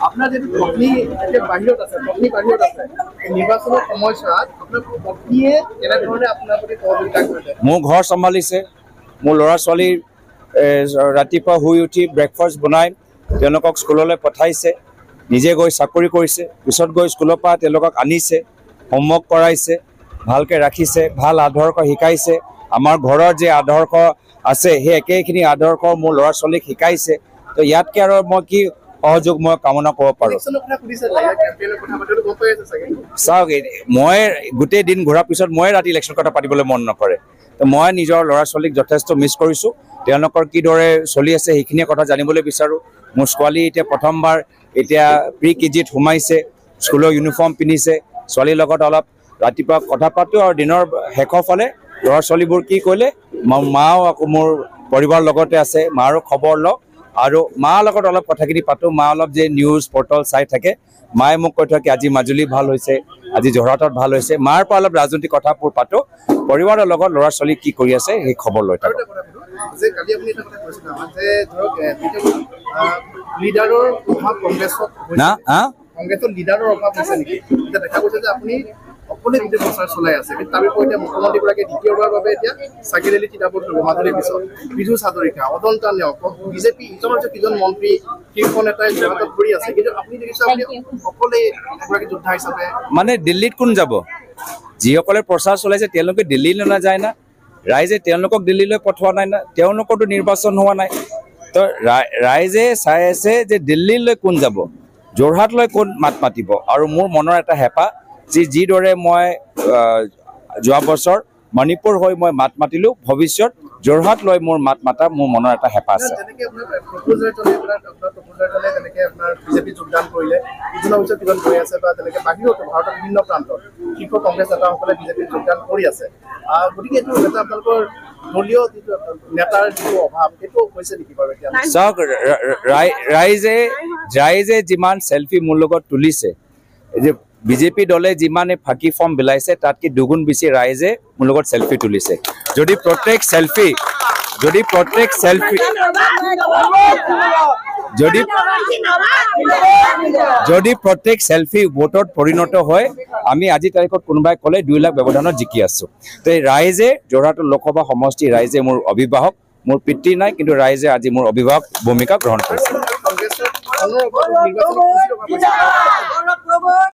আপনাৰ যেহেতু পত্নী বাহিৰত আছে নিৰ্বাচনেৰ সময়ছোৱাত আপনাৰ পত্নীয়ে কেনেধৰণে আপনাৰ প্ৰতি সহযোগিতা কৰিলে মোৰ ঘৰ চম্ভালিছে মোৰ ল'ৰা ছোৱালীৰ ৰাতিপুৱা শুই উঠি ব্ৰেকফাষ্ট বনাই তেওঁলোকক স্কুললৈ পঠাইছে নিজে গৈ চাকৰি কৰিছে পিছত গৈ স্কুলৰ পৰা তেওঁলোকক আনিছে হোমৱৰ্ক কৰাইছে ভালকৈ ৰাখিছে ভাল আদৰ্শ শিকাইছে আমাৰ ঘৰৰ যে আদৰ্শ আছে সেই একেখিনি আদৰ্শ মোৰ ল'ৰা ছোৱালীক শিকাইছে তো ইয়াতকৈ আৰু মই কি সহযোগ মই কামনা কৰিব পাৰোঁ চাওক মই গোটেই দিন ঘূৰাৰ পিছত মই ৰাতি ইলেকশ্যন কথা পাতিবলৈ মন নকৰে তো মই নিজৰ ল'ৰা ছোৱালীক যথেষ্ট মিছ কৰিছোঁ তেওঁলোকৰ কিদৰে চলি আছে সেইখিনিয়ে কথা জানিবলৈ বিচাৰোঁ মোৰ ছোৱালী এতিয়া প্ৰথমবাৰ এতিয়া প্ৰি কেজিত সোমাইছে স্কুলৰ ইউনিফৰ্ম পিন্ধিছে ছোৱালীৰ লগত অলপ ৰাতিপুৱা কথা পাতোঁ আৰু দিনৰ শেষৰ ফালে ল'ৰা ছোৱালীবোৰ কি কৰিলে মাও আকৌ মোৰ পৰিবাৰৰ লগতে আছে মাৰো খবৰ লওঁ আৰু মাৰ লগত অলপ কথাখিনি পাতোঁ মা অলপ যে নিউজ পৰ্টেল চাই থাকে মায়ে মোক কৈ থাকে আজি মাজুলী ভাল হৈছে আজি যোৰহাটত ভাল হৈছে মাৰ পৰা অলপ ৰাজনৈতিক কথাবোৰ পাতোঁ পৰিবাৰৰ লগত ল'ৰা ছোৱালী কি কৰি আছে সেই খবৰ লৈ থাকোঁ না কংগ্ৰেছৰ লিডাৰৰ অভাৱ হৈছে নেকি এতিয়া দেখা গৈছে যে আপুনি অকলে গোটেই প্ৰচাৰ চলাই আছে কিন্তু তাৰ বিপৰীতে মুখ্যমন্ত্ৰীগৰাকীয়ে দ্বিতীয়বাৰৰ বাবে এতিয়া চাকিৰেলি কিতাপত মাজুলীৰ পিছত বিজু হাজৰিকা অদন্তা নেওগ বিজেপি ইজনৰ কিজন মন্ত্ৰী শীৰ্ষ নেতাই যোৰহাটত ঘূৰি আছে কিন্তু আপুনি দেখিছে আপুনি অকলে এগৰাকী যোদ্ধা হিচাপে মানে দিল্লীত কোন যাব যিসকলে প্ৰচাৰ চলাইছে তেওঁলোকে দিল্লীলৈ নাযায় না ৰাইজে তেওঁলোকক দিল্লীলৈ পঠোৱা নাই না তেওঁলোকৰতো নিৰ্বাচন হোৱা নাই তো ৰাইজে চাই আছে যে দিল্লীলৈ কোন যাব যোৰহাটলৈ কোন মাত মাতিব আৰু মোৰ মনৰ এটা হেঁপাহ যিদৰে মই যোৱা বছৰ মণিপুৰ হৈ মই মাত মাতিলোঁ ভৱিষ্যত যোৰহাট লৈ মোৰ মাত মাতা মোৰ মনৰ এটা হেঁপাহ আছে বিজেপি যোগদান কৰিলে ইজনৰ পিছত কিজন গৈ আছে বা তেনেকৈ বাহিৰতো ভাৰতৰ বিভিন্ন প্ৰান্তত শীৰ্ষ কংগ্ৰেছ নেতাসকলে বিজেপিত যোগদান কৰি আছে গতিকে এইটো এটা আপোনালোকৰ দলীয় যিটো নেতাৰ যিটো অভাৱ সেইটো হৈছে নেকি বাৰু এতিয়া চাওক ৰাইজে যিমান চেল্ফি মোৰ লগত তুলিছে যে বিজেপি দলে যিমানে ফাঁকি ফৰ্ম বিলাইছে তাতকৈ দুগুণ বেছি ৰাইজে মোৰ লগত চেল্ফি তুলিছে যদি প্ৰত্যেক চেল্ফি ভোটত পৰিণত হয় আমি আজি তাৰিখত কোনোবাই ক'লে 2 লাখ ব্যৱধানত জিকি আছোঁ তো ৰাইজে যোৰহাটৰ লোকসভা সমষ্টি ৰাইজে মোৰ অভিভাৱক মোৰ পিতৃ নাই কিন্তু ৰাইজে আজি মোৰ অভিভাৱক ভূমিকা গ্ৰহণ কৰিছে